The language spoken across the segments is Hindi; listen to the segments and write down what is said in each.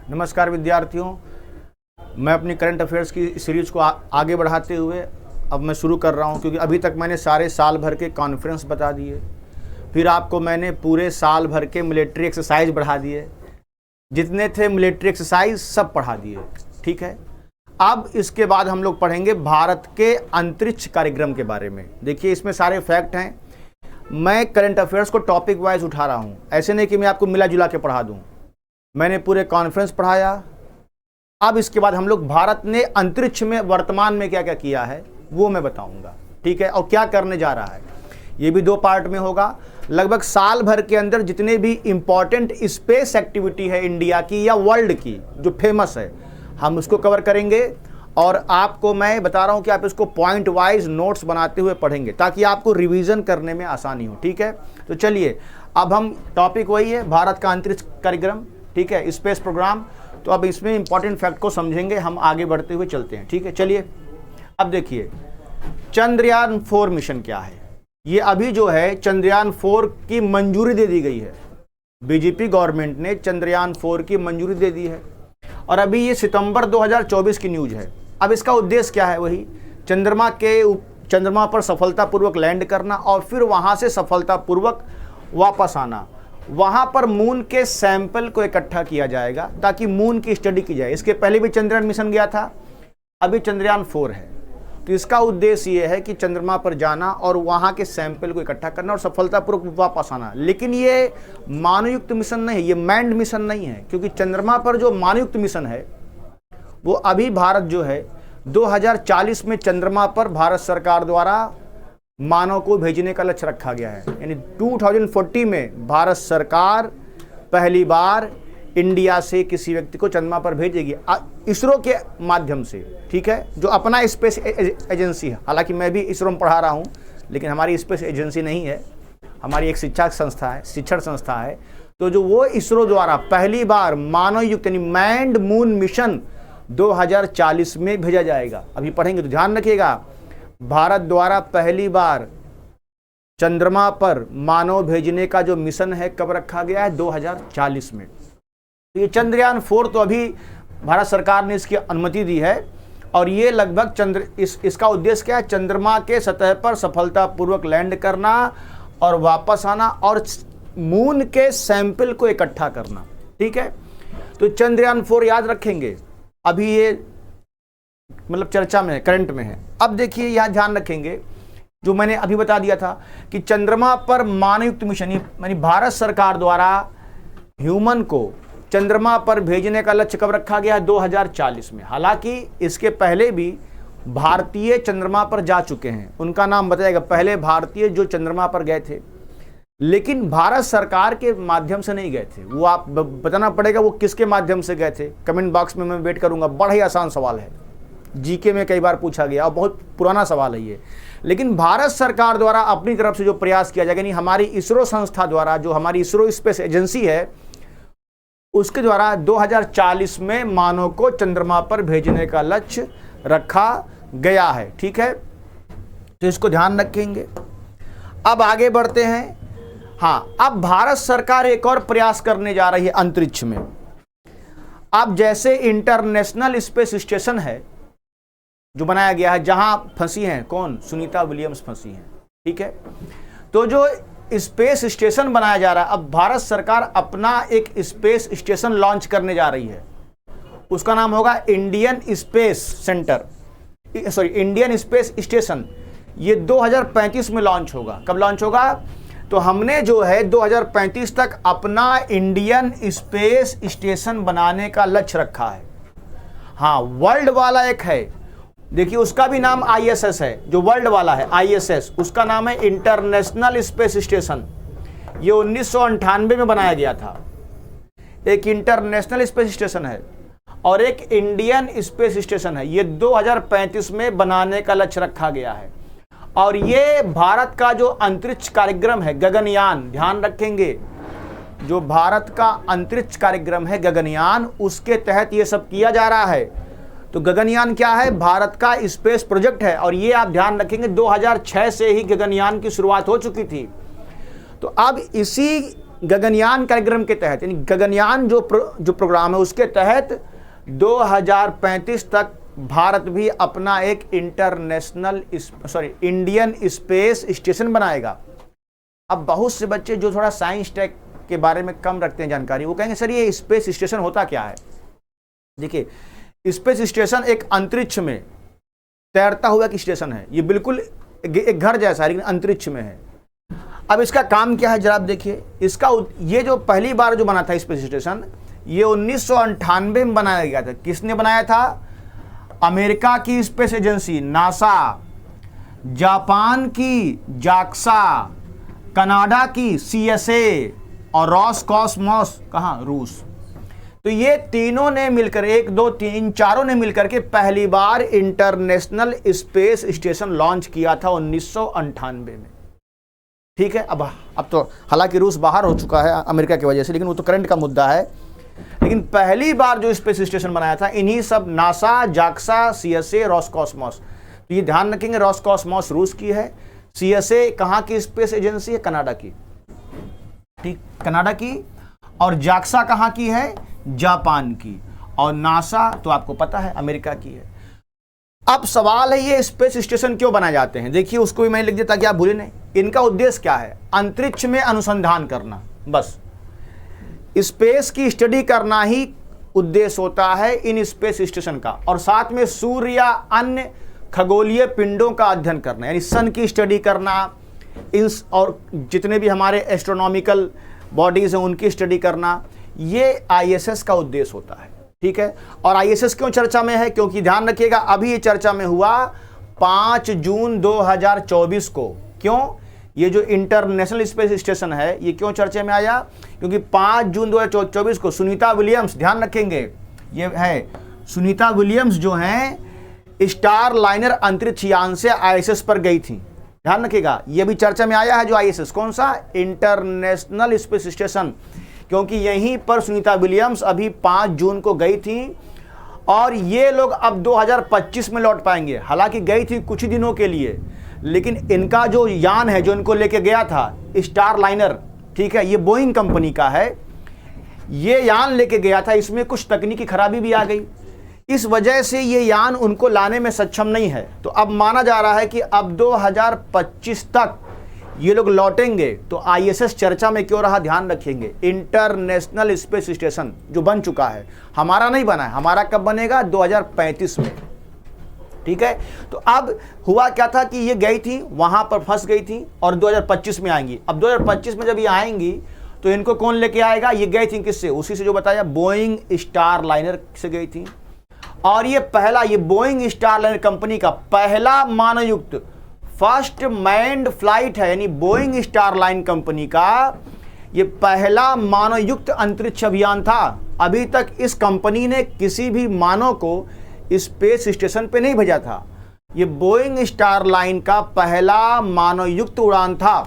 नमस्कार विद्यार्थियों, मैं अपनी करंट अफेयर्स की सीरीज को आगे बढ़ाते हुए अब मैं शुरू कर रहा हूं, क्योंकि अभी तक मैंने सारे साल भर के कॉन्फ्रेंस बता दिए, फिर आपको मैंने पूरे साल भर के मिलिट्री एक्सरसाइज बढ़ा दिए, जितने थे मिलिट्री एक्सरसाइज सब पढ़ा दिए। ठीक है, अब इसके बाद हम लोग पढ़ेंगे भारत के अंतरिक्ष कार्यक्रम के बारे में। देखिए, इसमें सारे फैक्ट हैं। मैं करंट अफेयर्स को टॉपिक वाइज उठा रहा हूं, ऐसे नहीं कि मैं आपको मिला जुला के पढ़ा दूं। मैंने पूरे कॉन्फ्रेंस पढ़ाया। अब इसके बाद हम लोग भारत ने अंतरिक्ष में वर्तमान में क्या क्या किया है वो मैं बताऊंगा। ठीक है, और क्या करने जा रहा है ये भी 2 पार्ट में होगा। लगभग साल भर के अंदर जितने भी इंपॉर्टेंट स्पेस एक्टिविटी है इंडिया की या वर्ल्ड की जो फेमस है, हम उसको कवर करेंगे। और आपको मैं बता रहा हूं कि आप इसको पॉइंट वाइज नोट्स बनाते हुए पढ़ेंगे ताकि आपको रिवीजन करने में आसानी हो। ठीक है, तो चलिए, अब हम टॉपिक वही है, भारत का अंतरिक्ष कार्यक्रम। ठीक है, स्पेस प्रोग्राम। तो अब इसमें इंपॉर्टेंट फैक्ट को समझेंगे, हम आगे बढ़ते हुए चलते हैं। ठीक है, चलिए अब देखिए चंद्रयान 4 मिशन क्या है। ये अभी जो है चंद्रयान 4 की मंजूरी दे दी गई है। बीजेपी गवर्नमेंट ने चंद्रयान 4 की मंजूरी दे दी है और अभी ये सितंबर 2024 की न्यूज है। अब इसका उद्देश्य क्या है, वही चंद्रमा पर सफलतापूर्वक लैंड करना और फिर वहां से सफलतापूर्वक वापस आना। वहां पर मून के सैंपल को इकट्ठा किया जाएगा ताकि मून की स्टडी की जाए। इसके पहले भी चंद्रयान मिशन गया था, अभी चंद्रयान 4 है। तो इसका उद्देश्य यह है कि चंद्रमा पर जाना और वहां के सैंपल को इकट्ठा करना और सफलतापूर्वक वापस आना। लेकिन ये मानवयुक्त मिशन नहीं है, ये मैन्ड मिशन नहीं है, क्योंकि चंद्रमा पर जो मानवयुक्त मिशन है वो अभी भारत जो है 2040 में चंद्रमा पर भारत सरकार द्वारा मानव को भेजने का लक्ष्य रखा गया है। यानी 2040 में भारत सरकार पहली बार इंडिया से किसी व्यक्ति को चंद्रमा पर भेजेगी इसरो के माध्यम से। ठीक है, जो अपना स्पेस एजेंसी है। हालांकि मैं भी इसरो में पढ़ा रहा हूं, लेकिन हमारी स्पेस एजेंसी नहीं है, हमारी एक शिक्षा संस्था है, शिक्षण संस्था है। तो जो वो इसरो द्वारा पहली बार मानव युक्त यानी मैन्ड मून मिशन 2040 में भेजा जाएगा। अभी पढ़ेंगे तो ध्यान रखिएगा, भारत द्वारा पहली बार चंद्रमा पर मानव भेजने का जो मिशन है कब रखा गया है, 2040 में। तो ये चंद्रयान 4 तो अभी भारत सरकार ने इसकी अनुमति दी है और ये लगभग इसका उद्देश्य क्या है, चंद्रमा के सतह पर सफलतापूर्वक लैंड करना और वापस आना और मून के सैंपल को इकट्ठा करना। ठीक है, तो चंद्रयान 4 याद रखेंगे, अभी ये मतलब चर्चा में है, करंट में है। अब देखिए यहां ध्यान रखेंगे जो मैंने अभी बता दिया था कि चंद्रमा पर मानवयुक्त मिशन यानी भारत सरकार द्वारा ह्यूमन को चंद्रमा पर भेजने का लक्ष्य कब रखा गया है, 2040 में। हालांकि इसके पहले भी भारतीय चंद्रमा पर जा चुके हैं, उनका नाम बताएगा, पहले भारतीय जो चंद्रमा पर गए थे, लेकिन भारत सरकार के माध्यम से नहीं गए थे। वो आप बताना पड़ेगा वो किसके माध्यम से गए थे, कमेंट बॉक्स में मैं वेट करूंगा। बड़ा ही आसान सवाल है, जीके में कई बार पूछा गया और बहुत पुराना सवाल है ये। लेकिन भारत सरकार द्वारा अपनी तरफ से जो प्रयास किया जाएगा, यानी हमारी इसरो संस्था द्वारा, जो हमारी इसरो स्पेस एजेंसी है, उसके द्वारा 2040 में मानव को चंद्रमा पर भेजने का लक्ष्य रखा गया है। ठीक है, तो इसको ध्यान रखेंगे। अब आगे बढ़ते हैं। हाँ, अब भारत सरकार एक और प्रयास करने जा रही है अंतरिक्ष में। अब जैसे इंटरनेशनल स्पेस स्टेशन है जो बनाया गया है, जहां फंसी हैं कौन, सुनीता विलियम्स फंसी हैं। ठीक है, तो जो स्पेस स्टेशन बनाया जा रहा है, अब भारत सरकार अपना एक स्पेस स्टेशन लॉन्च करने जा रही है। उसका नाम होगा Indian space centre, sorry Indian space station. ये 2035 में लॉन्च होगा। कब लॉन्च होगा, तो हमने जो है 2035 तक अपना इंडियन स्पेस स्टेशन बनाने का लक्ष्य रखा है। हाँ, वर्ल्ड वाला एक है, देखिए उसका भी नाम ISS है, जो वर्ल्ड वाला है ISS, उसका नाम है इंटरनेशनल स्पेस स्टेशन। ये 1998 में बनाया गया था। एक इंटरनेशनल स्पेस स्टेशन है और एक इंडियन स्पेस स्टेशन है। ये 2035 में बनाने का लक्ष्य रखा गया है। और ये भारत का जो अंतरिक्ष कार्यक्रम है गगनयान, ध्यान रखेंगे, जो भारत का अंतरिक्ष कार्यक्रम है गगनयान, उसके तहत ये सब किया जा रहा है। तो गगनयान क्या है, भारत का स्पेस प्रोजेक्ट है। और ये आप ध्यान रखेंगे 2006 से ही गगनयान की शुरुआत हो चुकी थी। तो अब इसी गगनयान कार्यक्रम के तहत, यानी गगनयान जो प्रोग्राम है उसके तहत 2035 तक भारत भी अपना एक इंडियन स्पेस स्टेशन बनाएगा। अब बहुत से बच्चे जो थोड़ा साइंस टेक के बारे में कम रखते हैं जानकारी, वो कहेंगे सर ये स्पेस स्टेशन होता क्या है। देखिए, स्पेस स्टेशन एक अंतरिक्ष में तैरता हुआ एक स्टेशन है। ये बिल्कुल एक घर जैसा है लेकिन अंतरिक्ष में है। अब इसका काम क्या है जरा आप देखिए। इसका ये जो पहली बार जो बना था स्पेस स्टेशन, ये 1998 में बनाया गया था। किसने बनाया था? अमेरिका की स्पेस एजेंसी नासा, जापान की जाक्सा, कनाडा की CSA और रॉसकॉस्मॉस कहाँ, रूस। तो ये तीनों ने मिलकर, 1 2 3 चारों ने मिलकर के पहली बार इंटरनेशनल स्पेस स्टेशन लॉन्च किया था 1998 में। ठीक है। अब तो हालांकि रूस बाहर हो चुका है अमेरिका की वजह से, लेकिन वो तो करंट का मुद्दा है। लेकिन पहली बार जो स्पेस स्टेशन बनाया था इन्हीं सब नासा, जाक्सा, CSA, रॉसकॉस्मॉस। तो ये ध्यान रखेंगे, रॉसकॉस्मॉस रूस की है, CSA कहाँ की स्पेस एजेंसी है? कनाडा की। ठीक, कनाडा की। और जाक्सा कहाँ की है? जापान की। और नासा तो आपको पता है अमेरिका की है। अब सवाल है ये स्पेस स्टेशन क्यों बनाए जाते हैं? देखिए, उसको भी मैंने लिख दिया ताकि आप भूलें नहीं। इनका उद्देश्य क्या है? अंतरिक्ष में अनुसंधान करना, बस। स्पेस की स्टडी करना ही उद्देश्य होता है इन स्पेस स्टेशन का, और साथ में सूर्य या अन्य खगोलीय पिंडों का अध्ययन करना, यानी सन की स्टडी करना, और जितने भी हमारे एस्ट्रोनॉमिकल बॉडीज हैं उनकी स्टडी करना, ये ISS का उद्देश्य होता है। ठीक है। और ISS क्यों चर्चा में है? क्योंकि ध्यान रखिएगा, अभी ये चर्चा में हुआ 5 जून 2024 को। क्यों? ये जो इंटरनेशनल स्पेस स्टेशन है ये क्यों चर्चा में आया? क्योंकि 5 जून 2024 को सुनीता विलियम्स, ध्यान रखेंगे ये है सुनीता विलियम्स, जो हैं स्टार लाइनर अंतरिक्ष यान से ISS पर गई थी। ध्यान रखिएगा, ये भी चर्चा में आया है जो ISS, कौन सा? International space station. क्योंकि यहीं पर सुनीता विलियम्स अभी 5 जून को गई थी, और ये लोग अब 2025 में लौट पाएंगे। हालांकि गई थी कुछ ही दिनों के लिए, लेकिन इनका जो यान है जो इनको लेके गया था, स्टार लाइनर, ठीक है, ये बोइंग कंपनी का है, ये यान लेके गया था, इसमें कुछ तकनीकी खराबी भी आ गई। इस वजह से ये यान उनको लाने में सक्षम नहीं है। तो अब माना जा रहा है कि अब 2025 तक ये लोग लौटेंगे। तो ISS चर्चा में क्यों रहा? ध्यान रखेंगे, इंटरनेशनल स्पेस स्टेशन जो बन चुका है, हमारा नहीं बना है। हमारा कब बनेगा? 2035 में। ठीक है। तो अब हुआ क्या था कि ये गई थी, वहां पर फंस गई थी, और 2025 में आएंगी। अब 2025 में जब ये आएंगी तो इनको कौन लेके आएगा? ये गई थी किससे? उसी से जो बताया, बोइंग स्टार लाइनर से गई थी। और ये बोइंग स्टार लाइनर कंपनी का पहला मानवयुक्त, फर्स्ट मैन्ड फ्लाइट है, यानी बोइंग स्टार लाइन कंपनी का ये पहला मानवयुक्त अंतरिक्ष अभियान था। अभी तक इस कंपनी ने किसी भी मानव को स्पेस स्टेशन पे नहीं भेजा था। ये बोइंग स्टार लाइन का पहला मानवयुक्त उड़ान था।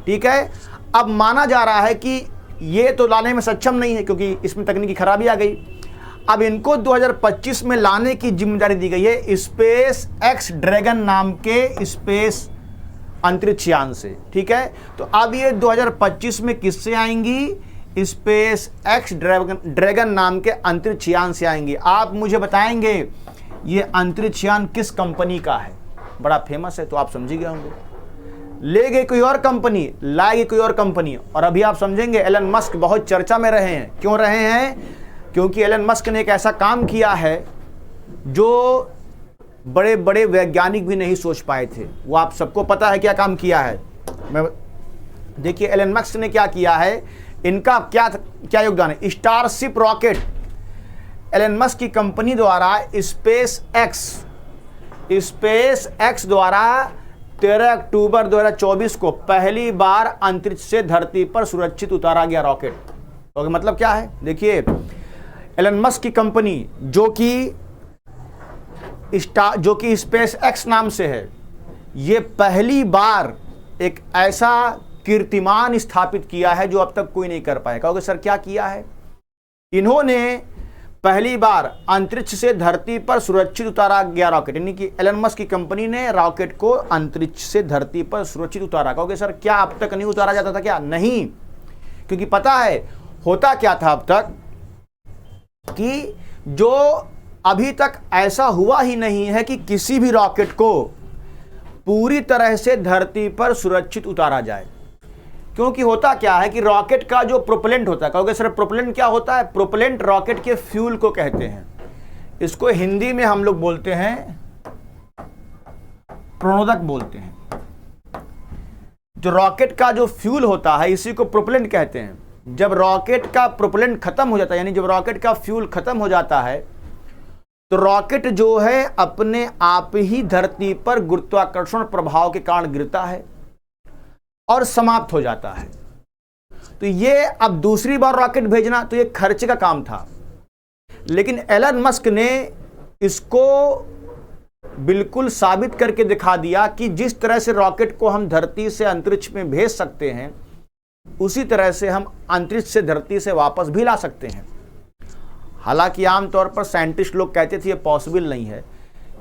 ठीक है। अब माना जा रहा है कि ये तो लाने में सक्षम नहीं है क्योंकि इसमें तकनीकी खराबी आ गई। अब इनको 2025 में लाने की जिम्मेदारी दी गई है स्पेस एक्स ड्रैगन नाम के स्पेस अंतरिक्ष यान से। ठीक है। तो अब ये 2025 में किससे आएंगी? स्पेस एक्स ड्रैगन नाम के अंतरिक्ष यान से आएंगी। आप मुझे बताएंगे ये अंतरिक्ष यान किस कंपनी का है? बड़ा फेमस है, तो आप समझ गए होंगे। ले गई कोई और कंपनी, लाएगी कोई और कंपनी। और अभी आप समझेंगे एलन मस्क बहुत चर्चा में रहे हैं। क्यों रहे हैं? क्योंकि एलन मस्क ने एक ऐसा काम किया है जो बड़े बड़े वैज्ञानिक भी नहीं सोच पाए थे। वो आप सबको पता है क्या काम किया है। देखिए एलन मस्क ने क्या किया है, इनका क्या योगदान है। स्टारशिप रॉकेट एलन मस्क की कंपनी द्वारा स्पेस एक्स द्वारा 13 अक्टूबर 2024 को पहली बार अंतरिक्ष से धरती पर सुरक्षित उतारा गया रॉकेट। तो मतलब क्या है? देखिए एलन मस्क की कंपनी जो कि स्पेस एक्स नाम से है, ये पहली बार एक ऐसा कीर्तिमान स्थापित किया है जो अब तक कोई नहीं कर पाया। कहोगे सर क्या किया है? इन्होंने पहली बार अंतरिक्ष से धरती पर सुरक्षित उतारा गया रॉकेट, यानी कि एलन मस्क की कंपनी ने रॉकेट को अंतरिक्ष से धरती पर सुरक्षित उतारा। कहोगे सर क्या अब तक नहीं उतारा जाता था क्या? नहीं, क्योंकि पता है होता क्या था अब तक कि जो अभी तक ऐसा हुआ ही नहीं है कि किसी भी रॉकेट को पूरी तरह से धरती पर सुरक्षित उतारा जाए। क्योंकि होता क्या है कि रॉकेट का जो प्रोपेलेंट होता है, कहोगे सर प्रोपेलेंट क्या होता है? प्रोपेलेंट रॉकेट के फ्यूल को कहते हैं। इसको हिंदी में हम लोग बोलते हैं प्रणोदक बोलते हैं। जो रॉकेट का जो फ्यूल होता है इसी को प्रोपेलेंट कहते हैं। जब रॉकेट का प्रोपेलेंट खत्म हो जाता है, यानी जब रॉकेट का फ्यूल खत्म हो जाता है, तो रॉकेट जो है अपने आप ही धरती पर गुरुत्वाकर्षण प्रभाव के कारण गिरता है और समाप्त हो जाता है। तो ये अब दूसरी बार रॉकेट भेजना तो ये खर्चे का काम था, लेकिन एलन मस्क ने इसको बिल्कुल साबित करके दिखा दिया कि जिस तरह से रॉकेट को हम धरती से अंतरिक्ष में भेज सकते हैं, उसी तरह से हम अंतरिक्ष से धरती से वापस भी ला सकते हैं। हालांकि आमतौर पर साइंटिस्ट लोग कहते थे ये पॉसिबल नहीं है,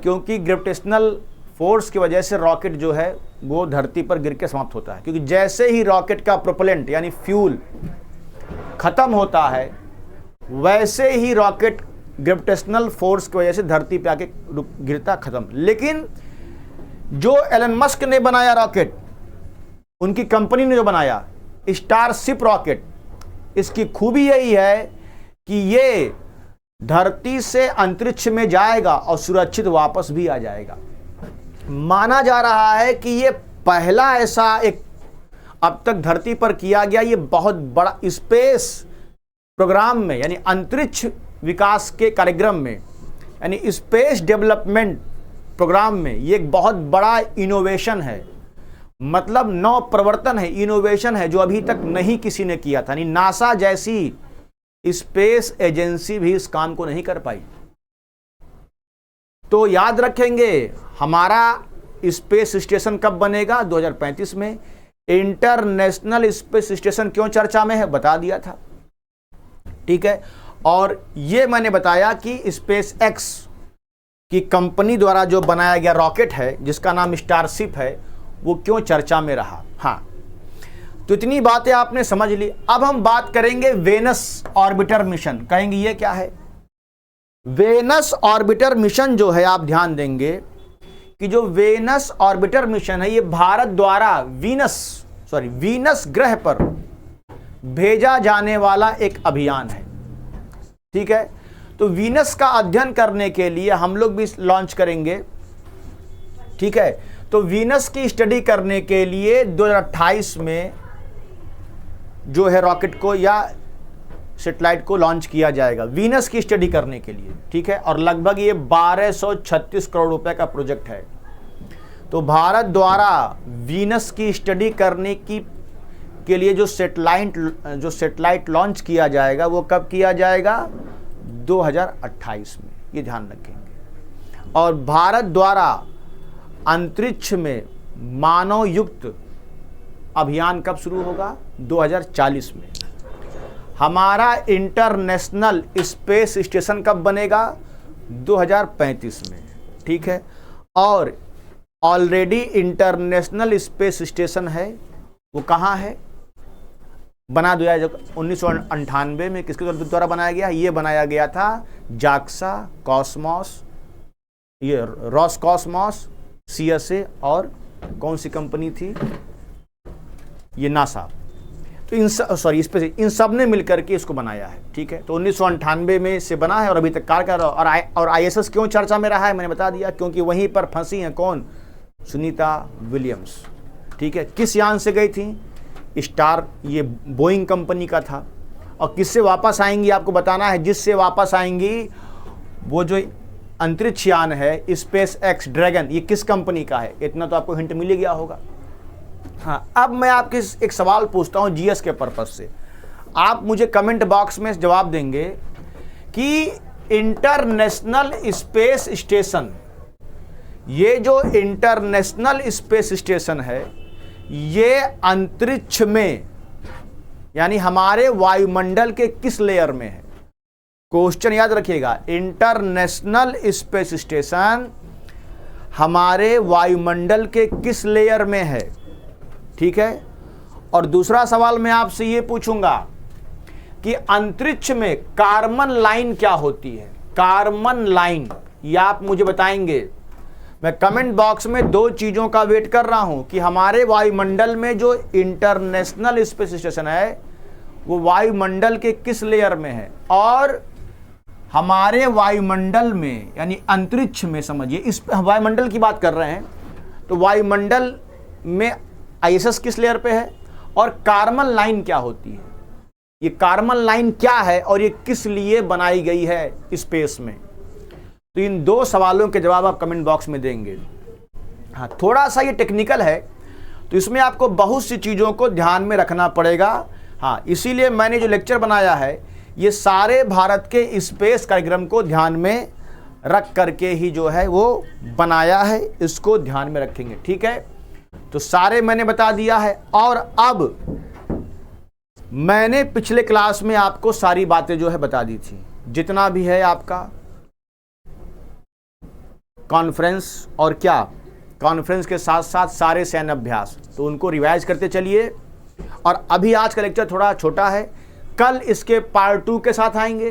क्योंकि ग्रेविटेशनल फोर्स की वजह से रॉकेट जो है वो धरती पर गिर के समाप्त होता है। क्योंकि जैसे ही रॉकेट का प्रोपेलेंट यानी फ्यूल खत्म होता है, वैसे ही रॉकेट ग्रेविटेशनल फोर्स की वजह से धरती पे आके गिरता, खत्म। लेकिन जो एलन मस्क ने बनाया रॉकेट, उनकी कंपनी ने जो बनाया स्टारशिप रॉकेट, इसकी खूबी यही है कि ये धरती से अंतरिक्ष में जाएगा और सुरक्षित वापस भी आ जाएगा। माना जा रहा है कि ये पहला ऐसा एक अब तक धरती पर किया गया ये बहुत बड़ा स्पेस प्रोग्राम में, यानी अंतरिक्ष विकास के कार्यक्रम में, यानी स्पेस डेवलपमेंट प्रोग्राम में ये एक बहुत बड़ा इनोवेशन है। मतलब नव प्रवर्तन है, इनोवेशन है, जो अभी तक नहीं किसी ने किया था। यानी नासा जैसी स्पेस एजेंसी भी इस काम को नहीं कर पाई। तो याद रखेंगे, हमारा स्पेस स्टेशन कब बनेगा? 2035 में। इंटरनेशनल स्पेस स्टेशन क्यों चर्चा में है, बता दिया था, ठीक है। और ये मैंने बताया कि स्पेस एक्स की कंपनी द्वारा जो बनाया गया रॉकेट है, जिसका नाम स्टारशिप है, वो क्यों चर्चा में रहा। हाँ, तो इतनी बातें आपने समझ ली। अब हम बात करेंगे वेनस ऑर्बिटर मिशन। कहेंगे ये क्या है? वेनस ऑर्बिटर मिशन जो है, आप ध्यान देंगे कि जो वेनस ऑर्बिटर मिशन है, ये भारत द्वारा वीनस ग्रह पर भेजा जाने वाला एक अभियान है, ठीक है। तो वीनस का अध्ययन करने के लिए हम लोग भी लॉन्च करेंगे, ठीक है। तो वीनस की स्टडी करने के लिए 2028 में जो है रॉकेट को या सैटेलाइट को लॉन्च किया जाएगा वीनस की स्टडी करने के लिए, ठीक है। और लगभग ये 1236 करोड़ रुपए का प्रोजेक्ट है। तो भारत द्वारा वीनस की स्टडी करने के लिए जो सैटेलाइट लॉन्च किया जाएगा, वो कब किया जाएगा? 2028 में, ये ध्यान रखेंगे। और भारत द्वारा अंतरिक्ष में मानव युक्त अभियान कब शुरू होगा? 2040 में। हमारा इंटरनेशनल स्पेस स्टेशन कब बनेगा? 2035 में, ठीक है। और ऑलरेडी इंटरनेशनल स्पेस स्टेशन है, वो कहाँ है? बना दिया जो 1998 में किसके द्वारा बनाया गया? ये बनाया गया था जाक्सा, कॉस्मॉस, ये रॉसकॉस्मॉस, CSA और कौन सी कंपनी थी? ये नासा। तो इन सब ने मिलकर के इसको बनाया है, ठीक है। तो 1998 में से बना है और अभी तक कार्य कर रहा है। और ISS क्यों चर्चा में रहा है, मैंने बता दिया, क्योंकि वहीं पर फंसी हैं कौन? सुनीता विलियम्स, ठीक है। किस यान से गई थी? स्टार, ये बोइंग कंपनी का था। और किससे वापस आएंगी आपको बताना है। जिससे वापस आएंगी वो जो अंतरिक्ष यान है स्पेस एक्स ड्रैगन, ये किस कंपनी का है? इतना तो आपको हिंट मिल ही गया होगा। हाँ, अब मैं आपके एक सवाल पूछता हूँ GS के पर्पज से। आप मुझे कमेंट बॉक्स में जवाब देंगे कि इंटरनेशनल स्पेस स्टेशन, ये जो इंटरनेशनल स्पेस स्टेशन है, ये अंतरिक्ष में यानी हमारे वायुमंडल के किस लेयर में है? क्वेश्चन याद रखिएगा, इंटरनेशनल स्पेस स्टेशन हमारे वायुमंडल के किस लेयर में है, ठीक है। और दूसरा सवाल मैं आपसे ये पूछूंगा कि अंतरिक्ष में कार्बन लाइन क्या होती है? कार्बन लाइन, ये आप मुझे बताएंगे। मैं कमेंट बॉक्स में दो चीजों का वेट कर रहा हूं कि हमारे वायुमंडल में जो इंटरनेशनल स्पेस स्टेशन है वो वायुमंडल के किस लेयर में है, और हमारे वायुमंडल में यानी अंतरिक्ष में, समझिए इस वायुमंडल की बात कर रहे हैं, तो वायुमंडल में आईएसएस किस लेयर पे है और कार्बन लाइन क्या होती है, ये कार्बन लाइन क्या है और ये किस लिए बनाई गई है स्पेस में। तो इन दो सवालों के जवाब आप कमेंट बॉक्स में देंगे। हाँ, थोड़ा सा ये टेक्निकल है तो इसमें आपको बहुत सी चीज़ों को ध्यान में रखना पड़ेगा। हाँ, इसीलिए मैंने जो लेक्चर बनाया है ये सारे भारत के स्पेस कार्यक्रम को ध्यान में रख करके ही जो है वो बनाया है, इसको ध्यान में रखेंगे। ठीक है, तो सारे मैंने बता दिया है। और अब मैंने पिछले क्लास में आपको सारी बातें जो है बता दी थी, जितना भी है आपका कॉन्फ्रेंस और क्या कॉन्फ्रेंस के साथ साथ सारे सैन्य अभ्यास, तो उनको रिवाइज करते चलिए। और अभी आज का लेक्चर थोड़ा छोटा है, कल इसके पार्ट 2 के साथ आएंगे।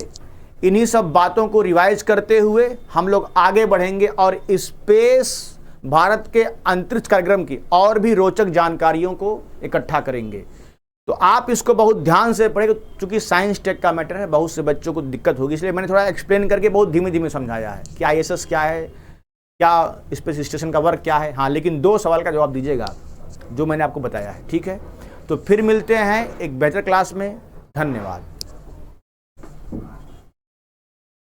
इन्हीं सब बातों को रिवाइज करते हुए हम लोग आगे बढ़ेंगे और स्पेस भारत के अंतरिक्ष कार्यक्रम की और भी रोचक जानकारियों को इकट्ठा करेंगे। तो आप इसको बहुत ध्यान से पढ़ें, क्योंकि साइंस टेक का मैटर है, बहुत से बच्चों को दिक्कत होगी, इसलिए मैंने थोड़ा एक्सप्लेन करके बहुत धीमे धीमे समझाया है कि आईएसएस क्या है, क्या स्पेस स्टेशन का वर्क क्या है। हाँ, लेकिन 2 सवाल का जवाब दीजिएगा जो मैंने आपको बताया है। ठीक है, तो फिर मिलते हैं एक बेहतर क्लास में। धन्यवाद।